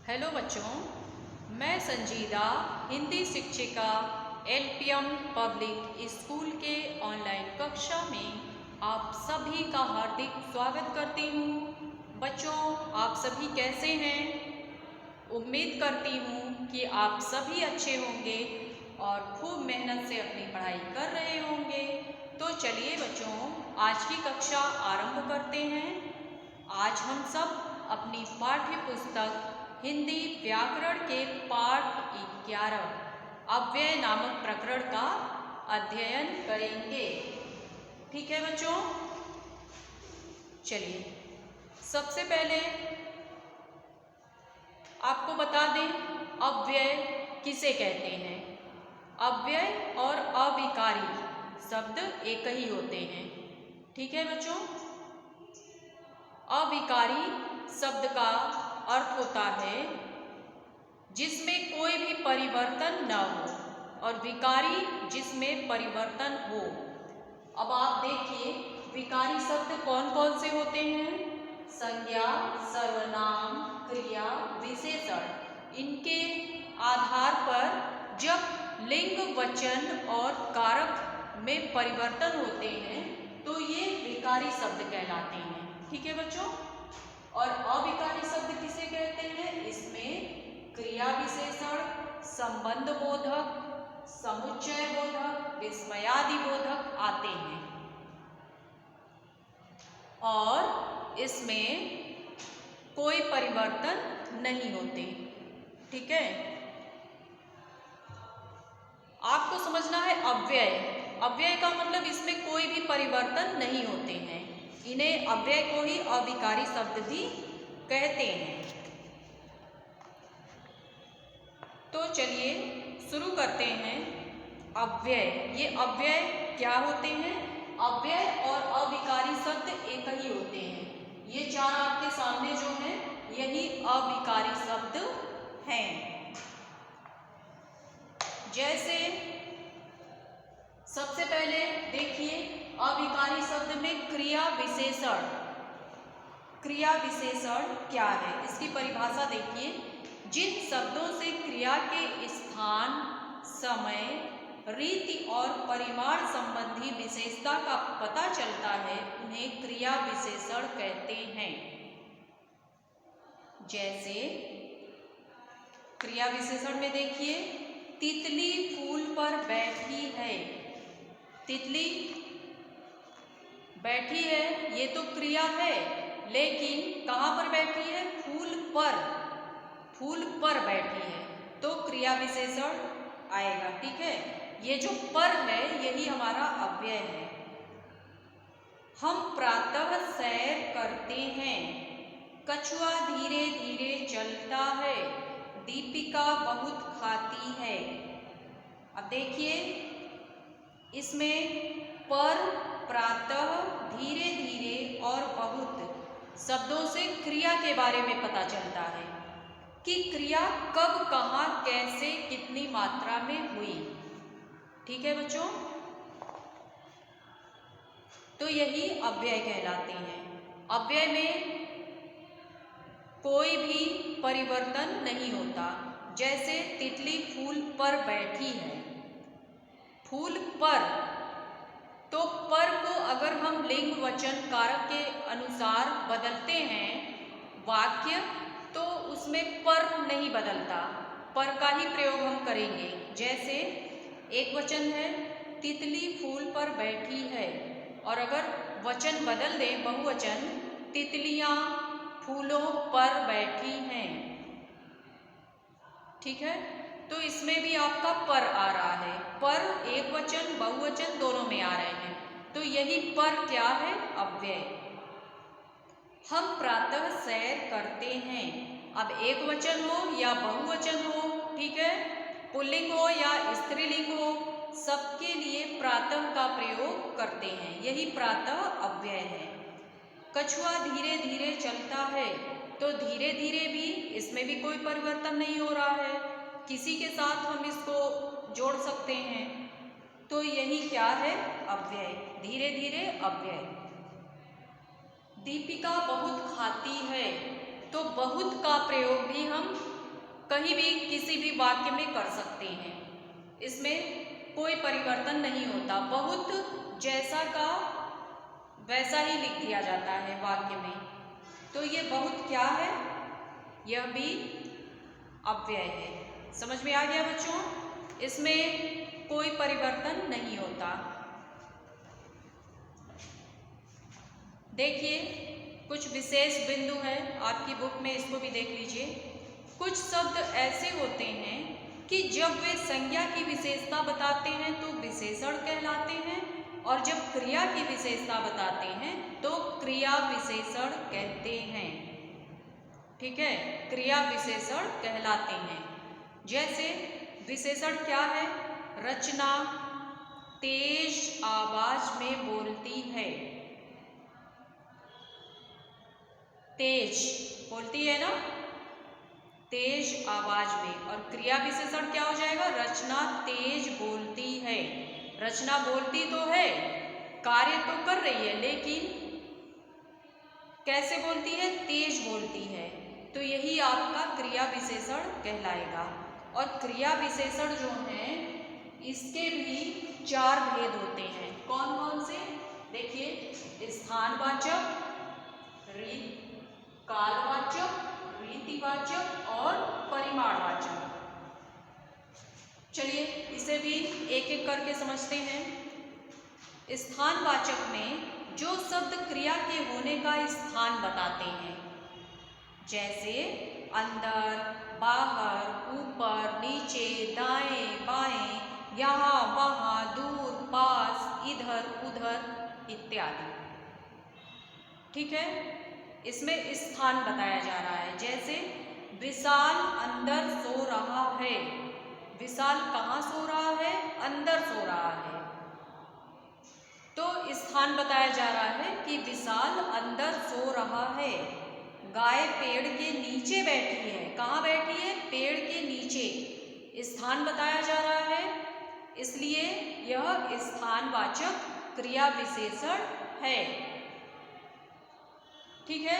Hello बच्चों, मैं संजीदा हिंदी शिक्षिका एलपीएम पब्लिक स्कूल के ऑनलाइन कक्षा में आप सभी का हार्दिक स्वागत करती हूँ। बच्चों, आप सभी कैसे हैं? उम्मीद करती हूँ कि आप सभी अच्छे होंगे और खूब मेहनत से अपनी पढ़ाई कर रहे होंगे। तो चलिए बच्चों, आज की कक्षा आरंभ करते हैं। आज हम सब अपनी पाठ्य पुस्तक हिंदी व्याकरण के पाठ 11 अव्यय नामक प्रकरण का अध्ययन करेंगे। ठीक है बच्चों, चलिए सबसे पहले आपको बता दें अव्यय किसे कहते हैं। अव्यय और अविकारी शब्द एक ही होते हैं। ठीक है बच्चों, अविकारी शब्द का अर्थ होता है जिसमें कोई भी परिवर्तन न हो और विकारी जिसमें परिवर्तन हो। अब आप देखिए विकारी शब्द कौन कौन से होते हैं। संज्ञा, सर्वनाम, क्रिया, विशेषण। इनके आधार पर जब लिंग, वचन और कारक में परिवर्तन होते हैं तो ये विकारी शब्द कहलाते हैं। ठीक है बच्चों, और अविकारी शब्द किसे कहते हैं? इसमें क्रिया विशेषण, संबंध बोधक, समुच्चय बोधक, विस्मयादि बोधक आते हैं और इसमें कोई परिवर्तन नहीं होते। ठीक है, आपको समझना है अव्यय। अव्यय का मतलब इसमें कोई भी परिवर्तन नहीं होते हैं। इन्हें अव्यय को ही अविकारी शब्द भी कहते हैं। तो चलिए शुरू करते हैं। अव्यय, ये अव्यय क्या होते हैं? अव्यय और अविकारी शब्द एक ही होते हैं। ये चार आपके सामने जो हैं यही अविकारी शब्द हैं। जैसे सबसे पहले देखिए अविकारी शब्द में क्रिया विशेषण। क्रिया विशेषण क्या है इसकी परिभाषा देखिए। जिन शब्दों से क्रिया के स्थान, समय, रीति और परिमाण संबंधी विशेषता का पता चलता है उन्हें क्रिया विशेषण कहते हैं। जैसे क्रिया विशेषण में देखिए तितली फूल पर बैठी है। तितली बैठी है ये तो क्रिया है, लेकिन कहाँ पर बैठी है? फूल पर। फूल पर बैठी है तो क्रिया विशेषण आएगा। ठीक है, ये जो पर है यही हमारा अव्यय है। हम प्रातः सैर करते हैं। कछुआ धीरे धीरे चलता है। दीपिका बहुत खाती है। अब देखिए इसमें पर, प्रातः, धीरे धीरे और बहुत शब्दों से क्रिया के बारे में पता चलता है कि क्रिया कब, कहाँ, कैसे, कितनी मात्रा में हुई। ठीक है बच्चों, तो यही अव्यय कहलाते हैं। अव्यय में कोई भी परिवर्तन नहीं होता। जैसे तितली फूल पर बैठी है, फूल पर, तो पर को अगर हम लिंग, वचन, कारक के अनुसार बदलते हैं वाक्य तो उसमें पर नहीं बदलता, पर का ही प्रयोग हम करेंगे। जैसे एक वचन है तितली फूल पर बैठी है और अगर वचन बदल दें बहुवचन तितलियां फूलों पर बैठी हैं। ठीक है, तो इसमें भी आपका पर आ रहा है। पर एक वचन बहुवचन दोनों में आ रहे हैं तो यही पर क्या है? अव्यय। हम प्रातः सैर करते हैं। अब एक वचन हो या बहुवचन हो, ठीक है, पुल्लिंग हो या स्त्रीलिंग हो, सबके लिए प्रातः का प्रयोग करते हैं। यही प्रातः अव्यय है। कछुआ धीरे धीरे चलता है तो धीरे धीरे भी इसमें भी कोई परिवर्तन नहीं हो रहा है, किसी के साथ हम इसको जोड़ सकते हैं तो यही क्या है? अव्यय। धीरे धीरे अव्यय। दीपिका बहुत खाती है तो बहुत का प्रयोग भी हम कहीं भी किसी भी वाक्य में कर सकते हैं। इसमें कोई परिवर्तन नहीं होता, बहुत जैसा का वैसा ही लिख दिया जाता है वाक्य में। तो ये बहुत क्या है, यह भी अव्यय है। समझ में आ गया बच्चों, इसमें कोई परिवर्तन नहीं होता। देखिए कुछ विशेष बिंदु है आपकी बुक में, इसको भी देख लीजिए। कुछ शब्द ऐसे होते हैं कि जब वे संज्ञा की विशेषता बताते हैं तो विशेषण कहलाते हैं, और जब क्रिया की विशेषता बताते हैं तो क्रिया विशेषण कहते हैं। ठीक है, क्रिया विशेषण कहलाते हैं। जैसे विशेषण क्या है, रचना तेज आवाज में बोलती है, तेज बोलती है ना, तेज आवाज में। और क्रिया विशेषण क्या हो जाएगा, रचना तेज बोलती है। रचना बोलती तो है, कार्य तो कर रही है, लेकिन कैसे बोलती है, तेज बोलती है। तो यही आपका क्रिया विशेषण कहलाएगा। और क्रिया विशेषण जो है इसके भी 4 भेद होते हैं। कौन कौन से, देखिए, स्थानवाचक, कालवाचक, रीतिवाचक और परिमाणवाचक। चलिए इसे भी एक एक करके समझते हैं। स्थानवाचक में जो शब्द क्रिया के होने का स्थान बताते हैं, जैसे अंदर, बाहर, ऊपर, नीचे, दाएं, बाएं, यहाँ, वहाँ, दूर, पास, इधर, उधर इत्यादि। ठीक है, इसमें स्थान बताया जा रहा है। जैसे विशाल अंदर सो रहा है, विशाल कहाँ सो रहा है, अंदर सो रहा है। तो स्थान बताया जा रहा है कि विशाल अंदर सो रहा है। गाय पेड़ के नीचे बैठी है, कहाँ बैठी है, पेड़ के नीचे। स्थान बताया जा रहा है, इसलिए यह स्थानवाचक क्रिया विशेषण है। ठीक है,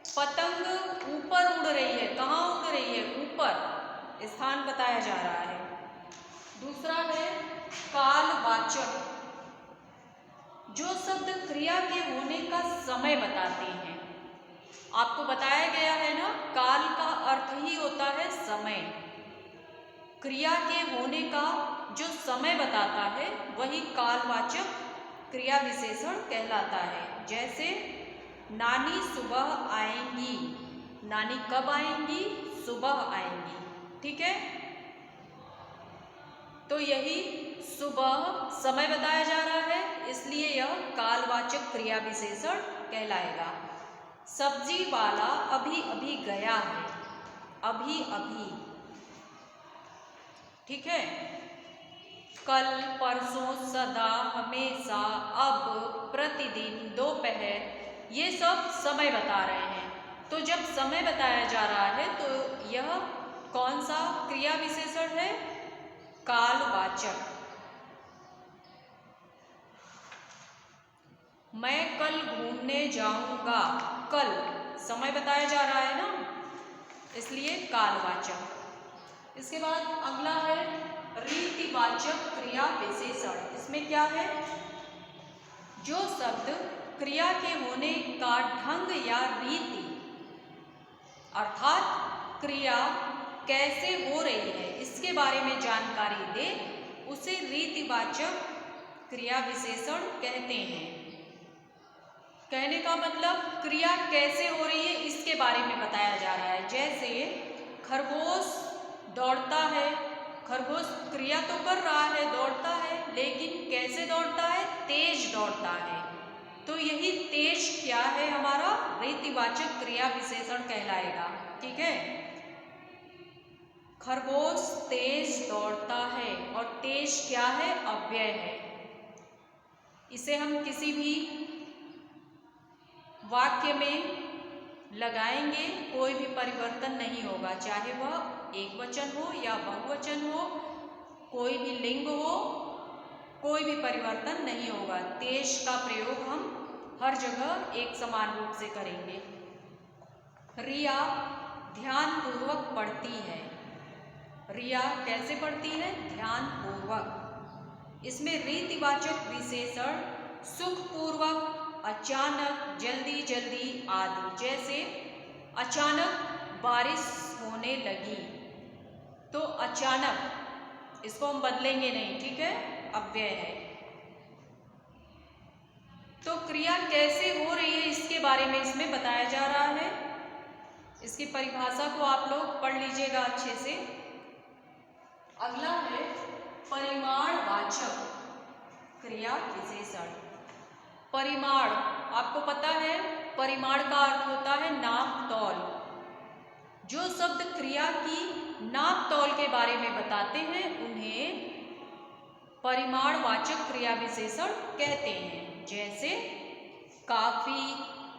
पतंग ऊपर उड़ रही है, कहाँ उड़ रही है, ऊपर। स्थान बताया जा रहा है। दूसरा है कालवाचक, जो शब्द क्रिया के होने का समय बताते हैं। आपको बताया गया है ना, काल का अर्थ ही होता है समय। क्रिया के होने का जो समय बताता है वही कालवाचक क्रिया विशेषण कहलाता है। जैसे नानी सुबह आएंगी, नानी कब आएंगी, सुबह आएंगी। ठीक है, तो यही सुबह समय बताया जा रहा है, इसलिए यह कालवाचक क्रिया विशेषण कहलाएगा। सब्जी वाला अभी अभी गया है, अभी अभी। ठीक है, कल, परसों, सदा, हमेशा, अब, प्रतिदिन, दोपहर, ये सब समय बता रहे हैं। तो जब समय बताया जा रहा है तो यह कौन सा क्रिया विशेषण है, कालवाचक। मैं कल घूमने जाऊंगा, कल समय बताया जा रहा है ना, इसलिए कालवाचक। इसके बाद अगला है रीतिवाचक क्रिया विशेषण। इसमें क्या है, जो शब्द क्रिया के होने का ढंग या रीति, अर्थात क्रिया कैसे हो रही है इसके बारे में जानकारी दे, उसे रीतिवाचक क्रिया विशेषण कहते हैं। कहने का मतलब क्रिया कैसे हो रही है इसके बारे में बताया जा रहा है। जैसे खरगोश दौड़ता है, खरगोश क्रिया तो कर रहा है, दौड़ता है, लेकिन कैसे दौड़ता है, तेज दौड़ता है। तो यही तेज क्या है, हमारा रीतिवाचक क्रिया विशेषण कहलाएगा। ठीक है, खरगोश तेज दौड़ता है, और तेज क्या है, अव्यय है। इसे हम किसी भी वाक्य में लगाएंगे, कोई भी परिवर्तन नहीं होगा, चाहे वह एक वचन हो या बहुवचन हो, कोई भी लिंग हो, कोई भी परिवर्तन नहीं होगा। तेज का प्रयोग हम हर जगह एक समान रूप से करेंगे। रिया ध्यानपूर्वक पढ़ती है, रिया कैसे पढ़ती है? ध्यान पूर्वक। इसमें रीतिवाचक विशेषण सुखपूर्वक, अचानक, जल्दी जल्दी आदि। जैसे अचानक बारिश होने लगी, तो अचानक इसको हम बदलेंगे नहीं, ठीक है, अव्यय है। तो क्रिया कैसे हो रही है इसके बारे में इसमें बताया जा रहा है। इसकी परिभाषा को आप लोग पढ़ लीजिएगा अच्छे से। अगला है परिमाणवाचक क्रिया विशेषण। परिमाण, आपको पता है परिमाण का अर्थ होता है नाप तौल। जो शब्द क्रिया की नाप तौल के बारे में बताते हैं उन्हें परिमाणवाचक क्रिया विशेषण कहते हैं। जैसे काफी,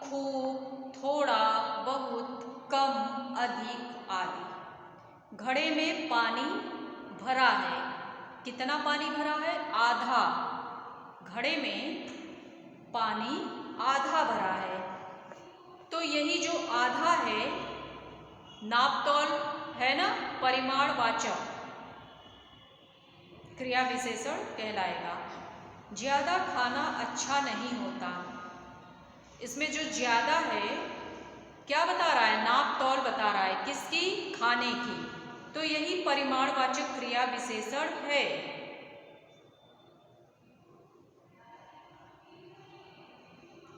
खूब, थोड़ा, बहुत, कम, अधिक आदि। घड़े में पानी भरा है। कितना पानी भरा है? आधा। घड़े में पानी आधा भरा है। तो यही जो आधा है नापतौल है ना, परिमाणवाचक क्रिया विशेषण कहलाएगा। ज्यादा खाना अच्छा नहीं होता। इसमें जो ज्यादा है क्या बता रहा है? नापतौल बता रहा है। किसकी? खाने की। तो यही परिमाणवाचक क्रिया विशेषण है।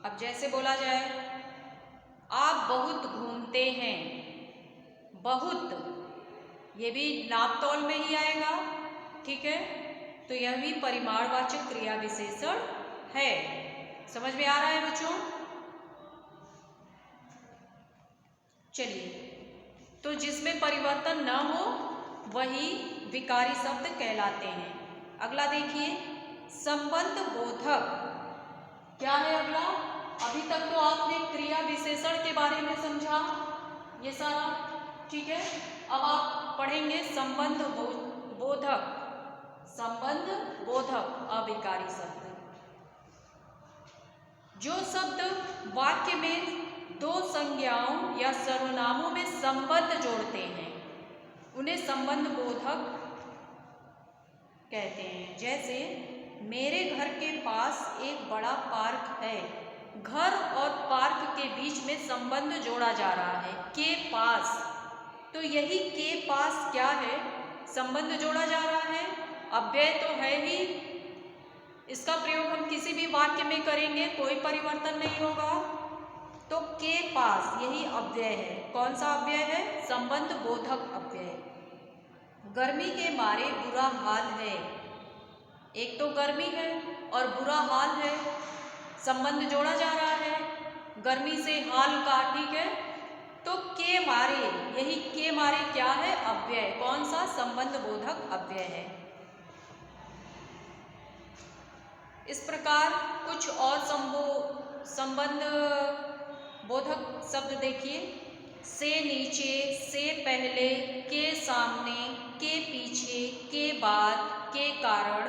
अब जैसे बोला जाए आप बहुत घूमते हैं। बहुत, ये भी नापतौल में ही आएगा, ठीक है। तो यह भी परिमाणवाचक क्रिया विशेषण है। समझ में आ रहा है बच्चों? चलिए, तो जिसमें परिवर्तन न हो वही विकारी शब्द कहलाते हैं। अगला देखिए, संबंध बोधक क्या है अगला? अभी तक तो आपने क्रिया विशेषण के बारे में समझा ये सारा, ठीक है। अब आप पढ़ेंगे संबंध बोधक। संबंध बोधक अविकारी शब्द। जो शब्द वाक्य में दो संज्ञाओं या सर्वनामों में संबंध जोड़ते हैं उन्हें संबंध बोधक कहते हैं। जैसे मेरे घर के पास एक बड़ा पार्क है। घर और पार्क के बीच में संबंध जोड़ा जा रहा है, के पास। तो यही के पास क्या है? संबंध जोड़ा जा रहा है, अव्यय तो है ही। इसका प्रयोग हम किसी भी वाक्य में करेंगे, कोई परिवर्तन नहीं होगा। तो के पास यही अव्यय है। कौन सा अव्यय है? संबंध बोधक अव्यय। गर्मी के मारे बुरा हाल है। एक तो गर्मी है और बुरा हाल है, संबंध जोड़ा जा रहा है गर्मी से हाल का, ठीक है। तो के मारे, यही के मारे क्या है? अव्यय। कौन सा? संबंध बोधक अव्यय है। इस प्रकार कुछ और संबंध बोधक शब्द देखिए। से नीचे, से पहले, के सामने, के पीछे, के बाद, के कारण,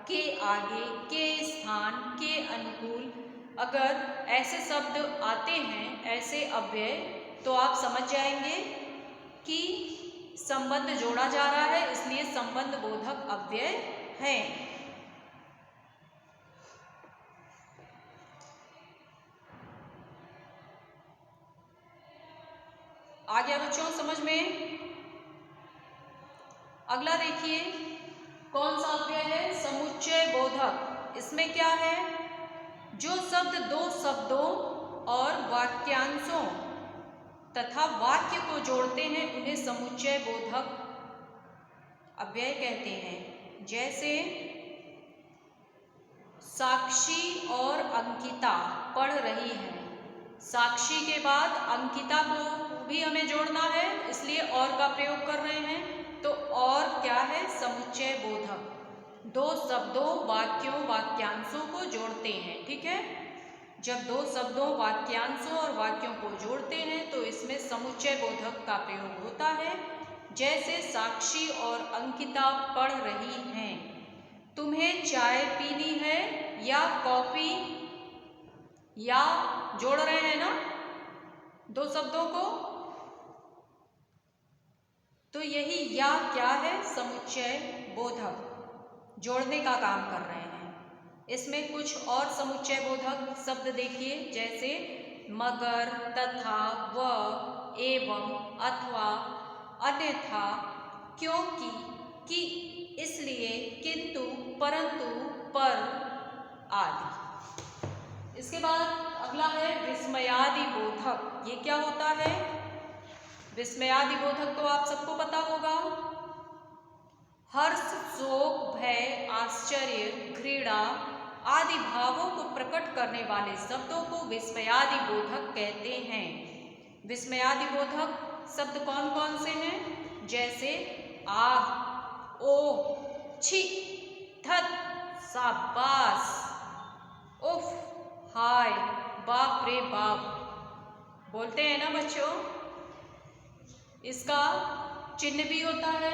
के आगे, के स्थान, के अनुकूल। अगर ऐसे शब्द आते हैं, ऐसे अव्यय, तो आप समझ जाएंगे कि संबंध जोड़ा जा रहा है, इसलिए संबंध बोधक अव्यय है। आ गया बच्चों समझ में? अगला देखिए कौन सा अव्यय है? समुच्चय बोधक। इसमें क्या है? जो शब्द दो शब्दों और वाक्यांशों तथा वाक्य को जोड़ते हैं उन्हें समुच्चय बोधक अव्यय कहते हैं। जैसे साक्षी और अंकिता पढ़ रही है। साक्षी के बाद अंकिता को भी हमें जोड़ना है, इसलिए और का प्रयोग कर रहे हैं। तो और क्या है? समुच्चय बोधक। दो शब्दों, वाक्यों, वाक्यांशों को जोड़ते हैं, ठीक है। जब दो शब्दों, वाक्यांशों और वाक्यों को जोड़ते हैं तो इसमें समुच्चय बोधक का प्रयोग होता है। जैसे साक्षी और अंकिता पढ़ रही हैं। तुम्हें चाय पीनी है या कॉफी, या जोड़ रहे हैं ना दो शब्दों को, तो यही या क्या है, समुच्चय बोधक, जोड़ने का काम कर रहे हैं। इसमें कुछ और समुच्चय बोधक शब्द देखिए, जैसे मगर, तथा, व, एवं, अथवा, अन्यथा, क्योंकि, कि, इसलिए, किंतु, परंतु, पर आदि। इसके बाद अगला है विस्मयादि बोधक। ये क्या होता है? विस्मयादि बोधक तो आप सबको पता होगा। हर्ष, शोक, भय, आश्चर्य, घृणा आदि भावों को प्रकट करने वाले शब्दों को विस्मयादि बोधक कहते हैं। विस्मयादि बोधक शब्द कौन कौन से हैं? जैसे आह, ओह, छी, धत, शाबाश, उफ, हाय, बाप रे बाप, बोलते हैं ना बच्चों। इसका चिन्ह भी होता है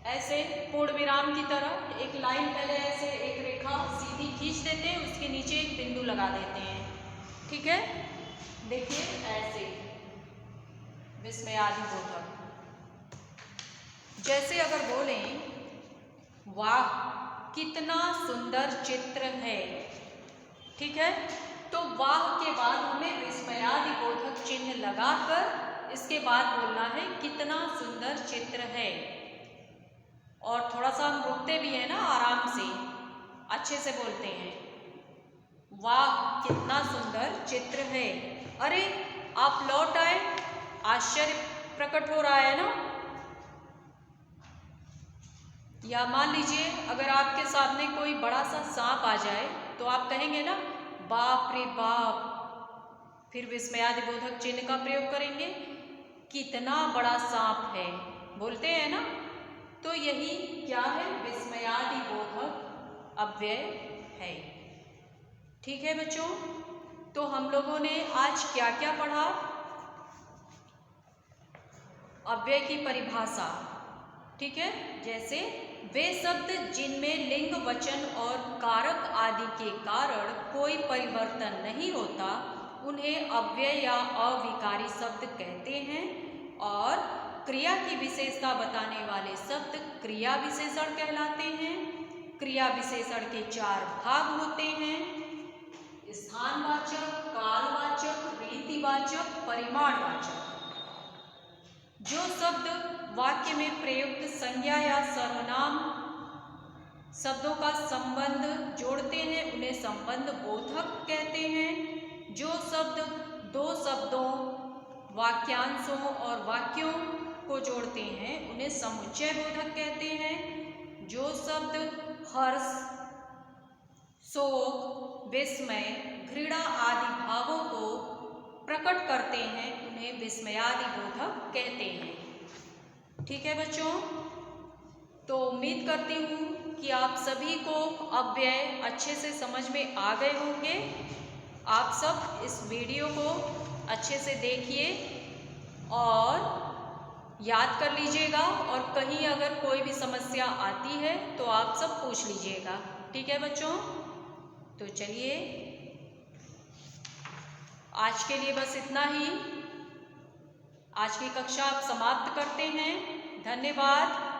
ऐसे पूर्ण विराम की तरह, एक लाइन पहले ऐसे एक रेखा सीधी खींच देते हैं, उसके नीचे एक बिंदु लगा देते हैं, ठीक है। देखिए ऐसे विस्मयादि बोधक। जैसे अगर बोलें वाह कितना सुंदर चित्र है, ठीक है, तो वाह के बाद हमें विस्मयादि बोधक चिन्ह लगाकर इसके बाद बोलना है कितना सुंदर चित्र है। और थोड़ा सा हम रुकते भी हैं ना, आराम से अच्छे से बोलते हैं, वाह कितना सुंदर चित्र है। अरे आप लौट आए, आश्चर्य प्रकट हो रहा है ना। या मान लीजिए अगर आपके सामने कोई बड़ा सा सांप आ जाए तो आप कहेंगे ना बाप रे बाप, फिर विस्मयादि बोधक चिन्ह का प्रयोग करेंगे, कितना बड़ा सांप है, बोलते हैं ना। तो यही क्या है, विस्मयादि बोधक अव्यय है। ठीक है बच्चों, तो हम लोगों ने आज क्या क्या पढ़ा? अव्यय की परिभाषा, ठीक है, जैसे वे शब्द जिनमें लिंग, वचन और कारक आदि के कारण कोई परिवर्तन नहीं होता उन्हें अव्यय या अविकारी शब्द कहते हैं। और क्रिया की विशेषता बताने वाले शब्द क्रिया विशेषण कहलाते हैं। क्रिया विशेषण के 4 भाग होते हैं, स्थानवाचक, कालवाचक, रीतिवाचक, परिमाणवाचक। जो शब्द वाक्य में प्रयुक्त संज्ञा या सर्वनाम शब्दों का संबंध जोड़ते हैं उन्हें संबंध बोधक कहते हैं। जो शब्द 2 शब्दों, वाक्यांशों और वाक्यों को जोड़ते हैं उन्हें समुच्चय बोधक कहते हैं। जो शब्द हर्ष, शोक, विस्मय, घृणा आदि भावों को प्रकट करते हैं उन्हें विस्मयादि बोधक कहते हैं। ठीक है बच्चों, तो उम्मीद करती हूँ कि आप सभी को अव्यय अच्छे से समझ में आ गए होंगे। आप सब इस वीडियो को अच्छे से देखिए और याद कर लीजिएगा, और कहीं अगर कोई भी समस्या आती है तो आप सब पूछ लीजिएगा। ठीक है बच्चों, तो चलिए आज के लिए बस इतना ही। आज की कक्षा आप समाप्त करते हैं। धन्यवाद।